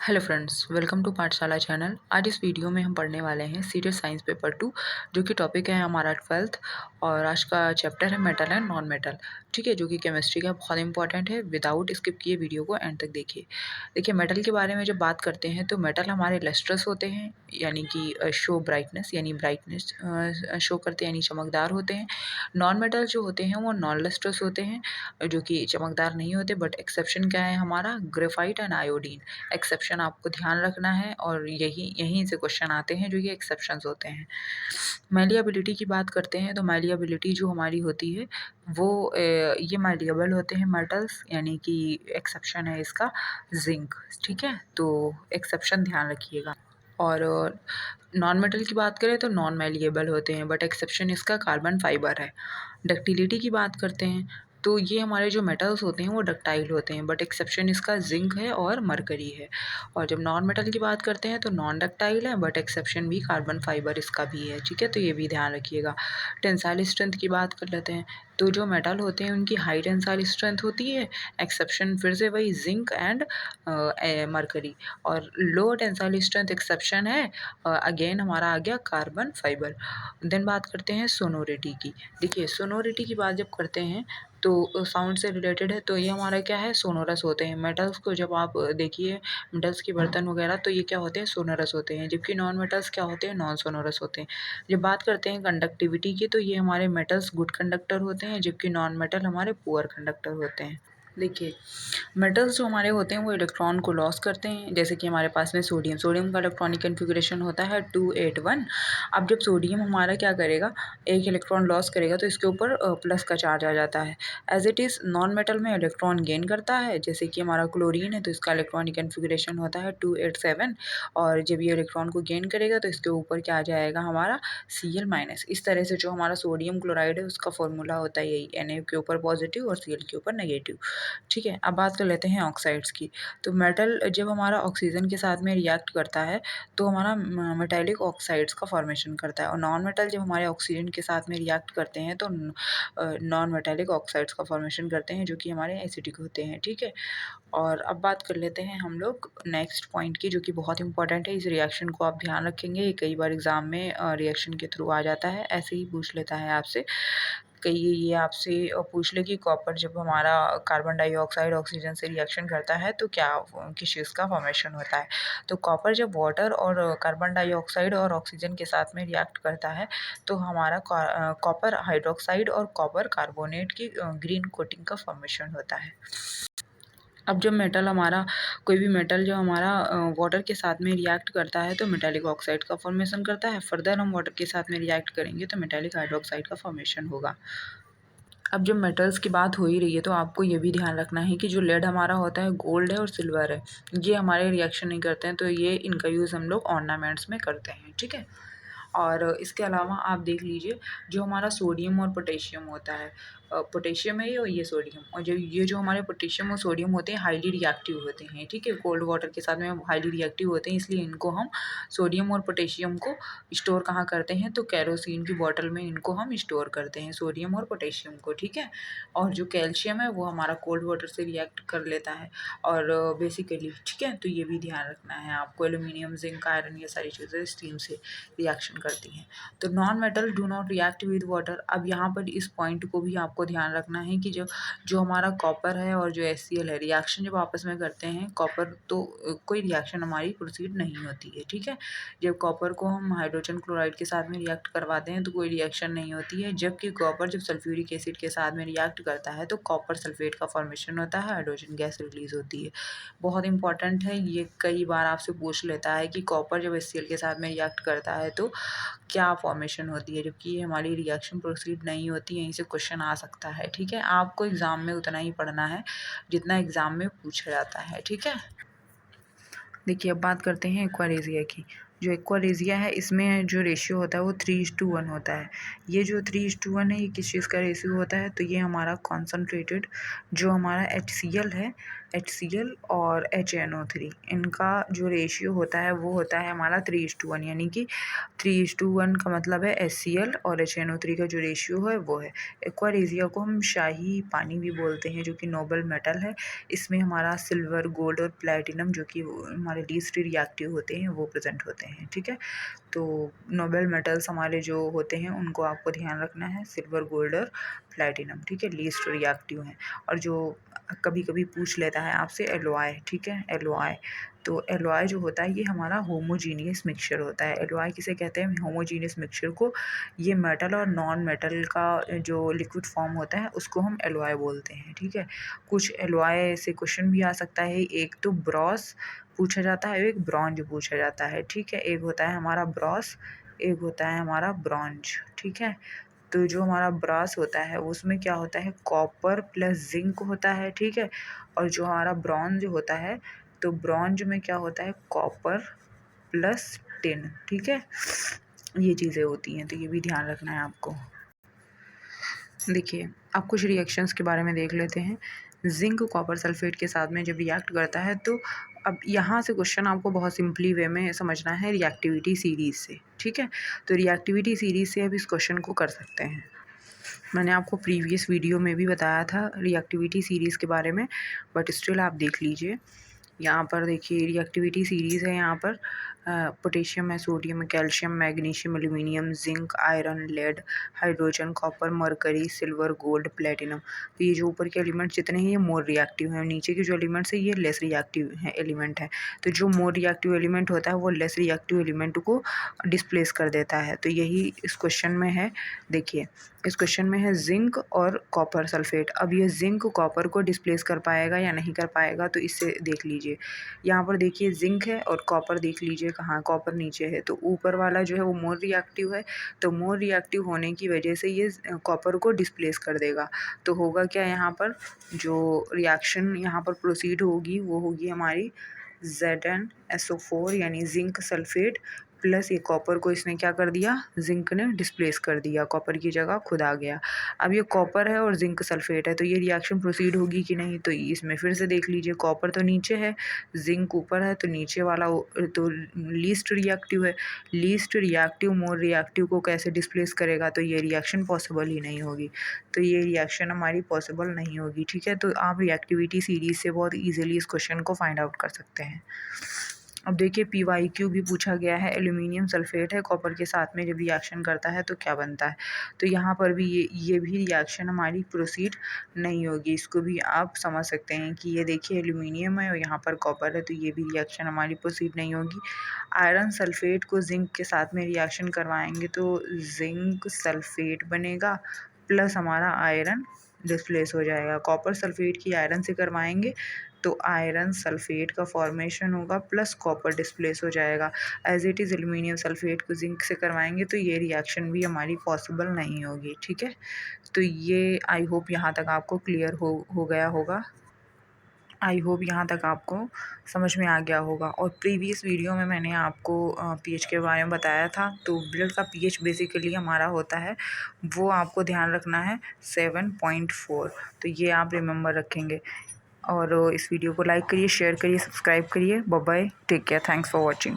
Hello friends, welcome to पाठशाला channel. आज इस वीडियो में हम पढ़ने वाले हैं सीरियस साइंस पेपर 2, जो कि टॉपिक है हमारा 12th। और आज का चैप्टर है मेटल एंड नॉन मेटल। ठीक है, जो कि केमिस्ट्री का बहुत इंपॉर्टेंट है। विदाउट स्किप किए वीडियो को एंड तक देखिए। देखिए, मेटल के बारे में जब बात करते हैं तो मेटल हमारे लस्ट्रस होते हैं, यानी कि शो ब्राइटनेस, यानी ब्राइटनेस शो करते हैं, यानी चमकदार होते हैं। नॉन मेटल जो होते हैं वो नॉन लस्ट्रस होते हैं, जो कि चमकदार नहीं होते। बट एक्सेप्शन क्या है हमारा? Graphite and iodine. एक्सेप्शन आपको ध्यान रखना है, और यहीं से क्वेश्चन आते हैं जो ये एक्सेप्शंस होते हैं। मैलिएबिलिटी की बात करते हैं तो मैलिएबिलिटी जो हमारी होती है वो ये मैलिएबल होते हैं मेटल्स, यानी कि एक्सेप्शन है इसका जिंक। ठीक है, तो एक्सेप्शन ध्यान रखिएगा। और नॉन मेटल की बात करें तो नॉन मैलिएबल होते हैं, बट एक्सेप्शन इसका कार्बन फाइबर है। डक्टिलिटी की बात करते हैं तो ये हमारे जो मेटल्स होते हैं वो डक्टाइल होते हैं, बट एक्सेप्शन इसका जिंक है और मरकरी है। और जब नॉन मेटल की बात करते हैं तो नॉन डक्टाइल है, बट एक्सेप्शन भी कार्बन फाइबर इसका भी है। ठीक है, तो ये भी ध्यान रखिएगा। टेंसाइल स्ट्रेंथ की बात कर लेते हैं तो जो मेटल होते हैं उनकी हाई टेंसाइल स्ट्रेंथ होती है। एक्सेप्शन फिर से वही जिंक एंड मरकरी। और लो टेंसाइल स्ट्रेंथ एक्सेप्शन है अगेन हमारा आ गया कार्बन फाइबर। देन बात करते हैं सोनोरिटी की। देखिए, सोनोरिटी की बात जब करते हैं तो साउंड से रिलेटेड है, तो ये हमारा क्या है? सोनोरस होते हैं। मेटल्स को जब आप देखिए, मेटल्स के बर्तन वगैरह, तो ये क्या होते हैं? सोनोरस होते हैं। जबकि नॉन मेटल्स क्या होते हैं? नॉन सोनोरस होते हैं। जब बात करते हैं कंडक्टिविटी की तो ये हमारे मेटल्स गुड कंडक्टर होते हैं, जबकि नॉन मेटल हमारे पुअर कंडक्टर होते हैं। देखिए, मेटल्स जो हमारे होते हैं वो इलेक्ट्रॉन को लॉस करते हैं। जैसे कि हमारे पास में सोडियम का इलेक्ट्रॉनिक कन्फिग्रेशन होता है 281। अब जब सोडियम हमारा क्या करेगा, एक इलेक्ट्रॉन लॉस करेगा तो इसके ऊपर प्लस का चार्ज आ जाता है। As it is non metal में इलेक्ट्रॉन गेन करता है। जैसे कि हमारा क्लोरीन है तो इसका इलेक्ट्रॉनिक कन्फिग्रेशन होता है 287। और जब ये इलेक्ट्रॉन को गेन करेगा तो इसके ऊपर क्या आ जाएगा हमारा? Cl-। इस तरह से जो हमारा सोडियम क्लोराइड है उसका फॉर्मूला होता है यही, Na के ऊपर पॉजिटिव और Cl के ऊपर नेगेटिव। ठीक है, अब बात कर लेते हैं ऑक्साइड्स की। तो मेटल जब हमारा ऑक्सीजन के साथ में रिएक्ट करता है तो हमारा मेटालिक ऑक्साइड्स का फॉर्मेशन करता है। और नॉन मेटल जब हमारे ऑक्सीजन के साथ में रिएक्ट करते हैं तो नॉन मेटालिक ऑक्साइड्स का फॉर्मेशन करते हैं, जो कि हमारे एसिडिक होते हैं। ठीक है, और अब बात कर लेते हैं हम लोग नेक्स्ट पॉइंट की, जो कि बहुत इंपॉर्टेंट है। इस रिएक्शन को आप ध्यान रखेंगे, ये कई बार एग्जाम में रिएक्शन के थ्रू आ जाता है, ऐसे ही पूछ लेता है आपसे। कई ये आपसे पूछ ले कि कॉपर जब हमारा कार्बन डाइऑक्साइड ऑक्सीजन से रिएक्शन करता है तो क्या किस चीज़ का फॉर्मेशन होता है। तो कॉपर जब वाटर और कार्बन डाइऑक्साइड और ऑक्सीजन के साथ में रिएक्ट करता है तो हमारा कॉपर हाइड्रोक्साइड और कॉपर कार्बोनेट की ग्रीन कोटिंग का फॉर्मेशन होता है। अब जब मेटल हमारा कोई भी मेटल जो हमारा वाटर के साथ में रिएक्ट करता है तो मेटालिक ऑक्साइड का फॉर्मेशन करता है। फर्दर हम वाटर के साथ में रिएक्ट करेंगे तो मेटालिक हाइड्रोक्साइड का फॉर्मेशन होगा। अब जब मेटल्स की बात हो ही रही है तो आपको ये भी ध्यान रखना है कि जो लेड हमारा होता है, गोल्ड है और सिल्वर है, ये हमारे रिएक्शन नहीं करते हैं, तो ये इनका यूज़ हम लोग ऑर्नामेंट्स में करते हैं। ठीक है, और इसके अलावा आप देख लीजिए, जो हमारा सोडियम और पोटेशियम होता है, पोटेशियम है ये और ये सोडियम, और जो हमारे पोटेशियम और सोडियम होते हैं हाईली रिएक्टिव होते हैं। ठीक है, कोल्ड वाटर के साथ में हाईली रिएक्टिव होते हैं, इसलिए इनको हम सोडियम और पोटेशियम को स्टोर कहाँ करते हैं? तो कैरोसिन की बॉटल में इनको हम स्टोर करते हैं, सोडियम और पोटेशियम को। ठीक है, और जो कैल्शियम है वो हमारा कोल्ड वाटर से रिएक्ट कर लेता है, और बेसिकली ठीक है, तो ये भी ध्यान रखना है आपको। एल्यूमिनियम, जिंक, आयरन, ये सारी चीज़ें स्टीम से रिएक्शन करती हैं। तो non metal do not react with water. अब यहाँ पर इस पॉइंट को भी आपको ध्यान रखना है कि जो जो हमारा कॉपर है और जो HCl है, रिएक्शन जब आपस में करते हैं कॉपर, तो कोई रिएक्शन हमारी प्रोसीड नहीं होती है। ठीक है, जब कॉपर को हम हाइड्रोजन क्लोराइड के साथ में रिएक्ट करवाते हैं तो कोई रिएक्शन नहीं होती है। जबकि कॉपर जब सल्फ्यूरिक एसिड के साथ में रिएक्ट करता है तो कॉपर सल्फेट का फॉर्मेशन होता है, हाइड्रोजन गैस रिलीज होती है। बहुत इंपॉर्टेंट है ये, कई बार आपसे पूछ लेता है कि कॉपर जब HCl के साथ में रिएक्ट करता है तो क्या फॉर्मेशन होती है, जबकि ये हमारी रिएक्शन प्रोसीड नहीं होती, यहीं से क्वेश्चन आ सकता है। ठीक है, आपको एग्ज़ाम में उतना ही पढ़ना है जितना एग्ज़ाम में पूछा जाता है। ठीक है, देखिए अब बात करते हैं एक्वारेजिया की। जो एक्वारेजिया है इसमें जो रेशियो होता है वो 3:1 होता है। ये जो 3:1 है ये किस चीज़ का रेशियो होता है, तो ये हमारा कॉन्सनट्रेटेड जो हमारा HCl है, HCl और HNO3 इनका जो रेशियो होता है वो होता है हमारा 3:1, यानी कि 3:1 का मतलब है HCl और HNO3 का जो रेशियो है वो है। एक्वारेजिया को हम शाही पानी भी बोलते हैं, जो कि नोबल मेटल है। इसमें हमारा सिल्वर, गोल्ड और प्लैटिनम जो कि हमारे लीस्ट रिएक्टिव होते हैं वो प्रेजेंट होते हैं। ठीक है, तो नोबल मेटल्स हमारे जो होते हैं उनको आपको ध्यान रखना है, सिल्वर, गोल्ड और प्लैटिनम। ठीक है, लीस्ट रिएक्टिव हैं। और जो कभी कभी पूछ लेता है आपसे एलॉय, ठीक है, एलॉय, तो एलॉय जो होता है ये हमारा होमोजीनियस मिक्सचर होता है। एलॉय किसे कहते हैं? होमोजीनियस मिक्सचर को। ये मेटल और नॉन मेटल का जो लिक्विड फॉर्म होता है उसको हम एलॉय बोलते हैं। ठीक है, कुछ एलॉय से क्वेश्चन भी आ सकता है, एक तो ब्रॉस पूछा जाता है, एक ब्रॉन्ज पूछा जाता है। ठीक है, एक होता है हमारा ब्रॉस, एक होता है हमारा ब्रॉन्ज। ठीक है, तो जो हमारा ब्रास होता है उसमें क्या होता है, कॉपर प्लस जिंक होता है। ठीक है, और जो हमारा ब्रॉन्ज होता है, तो ब्रॉन्ज में क्या होता है, कॉपर प्लस टिन। ठीक है, ये चीज़ें होती हैं, तो ये भी ध्यान रखना है आपको। देखिए, आप कुछ रिएक्शंस के बारे में देख लेते हैं। जिंक कॉपर सल्फेट के साथ में जब रिएक्ट करता है, तो अब यहाँ से क्वेश्चन आपको बहुत सिंपली वे में समझना है रिएक्टिविटी सीरीज़ से। ठीक है, तो रिएक्टिविटी सीरीज़ से अब इस क्वेश्चन को कर सकते हैं। मैंने आपको प्रीवियस वीडियो में भी बताया था रिएक्टिविटी सीरीज़ के बारे में, बट स्टिल आप देख लीजिए। यहाँ पर देखिए रिएक्टिविटी सीरीज़ है, यहाँ पर पोटेशियम है, सोडियम है, calcium, magnesium, aluminium, zinc, iron, lead, hydrogen, copper, mercury, silver, gold, platinum. तो ये जो ऊपर के एलिमेंट्स जितने हैं ये मोर रिएक्टिव हैं, नीचे के जो एलिमेंट्स हैं ये लेस रिएक्टिव हैं एलिमेंट है। तो जो मोर रिएक्टिव एलिमेंट होता है वो लेस रिएक्टिव एलिमेंट को डिस्प्लेस कर देता है। तो यही इस क्वेश्चन में है। देखिए, इस क्वेश्चन में है जिंक और कॉपर सल्फेट। अब ये जिंक कॉपर को डिस्प्लेस कर पाएगा या नहीं कर पाएगा, तो इससे देख लीजिए। यहाँ पर देखिए जिंक है और कॉपर देख लीजिए कहाँ, कॉपर नीचे है, तो ऊपर वाला जो है वो मोर रिएक्टिव है। तो मोर रिएक्टिव होने की वजह से ये कॉपर को डिस्प्लेस कर देगा। तो होगा क्या, यहाँ पर जो रिएक्शन यहाँ पर प्रोसीड होगी वो होगी हमारी ZnSO4 यानी जिंक सल्फेट प्लस ये कॉपर को इसने क्या कर दिया, जिंक ने डिस्प्लेस कर दिया, कॉपर की जगह खुद आ गया। अब ये कॉपर है और जिंक सल्फेट है, तो ये रिएक्शन प्रोसीड होगी कि नहीं, तो इसमें फिर से देख लीजिए, कॉपर तो नीचे है, जिंक ऊपर है, तो नीचे वाला तो लीस्ट रिएक्टिव है। लीस्ट रिएक्टिव मोर रिएक्टिव को कैसे डिस्प्लेस करेगा, तो ये रिएक्शन पॉसिबल ही नहीं होगी। तो ये रिएक्शन हमारी पॉसिबल नहीं होगी। ठीक है, तो आप रिएक्टिविटी सीरीज से बहुत ईजिली इस क्वेश्चन को फाइंड आउट कर सकते हैं। अब देखिए PYQ भी पूछा गया है, एल्यूमिनियम सल्फेट है, कॉपर के साथ में जब रिएक्शन करता है तो क्या बनता है। तो यहाँ पर भी ये भी रिएक्शन हमारी प्रोसीड नहीं होगी। इसको भी आप समझ सकते हैं कि ये देखिए एल्यूमिनियम है और यहाँ पर कॉपर है, तो ये भी रिएक्शन हमारी प्रोसीड नहीं होगी। आयरन सल्फेट को जिंक के साथ में रिएक्शन करवाएंगे तो जिंक सल्फेट बनेगा प्लस हमारा आयरन डिस्प्लेस हो जाएगा। कॉपर सल्फेट की आयरन से करवाएंगे तो आयरन सल्फेट का फॉर्मेशन होगा प्लस कॉपर डिस्प्लेस हो जाएगा। As it is aluminium sulphate को जिंक से करवाएंगे तो ये रिएक्शन भी हमारी पॉसिबल नहीं होगी। ठीक है, तो ये आई होप यहाँ तक आपको क्लियर हो गया होगा। आई होप यहाँ तक आपको समझ में आ गया होगा। और प्रीवियस वीडियो में मैंने आपको पीएच के बारे में बताया था। तो ब्लड का पीएच बेसिकली हमारा होता है, वो आपको ध्यान रखना है 7.4। तो ये आप रिमेंबर रखेंगे। और इस वीडियो को लाइक करिए, शेयर करिए, सब्सक्राइब करिए। Bye bye, take care, thanks for watching.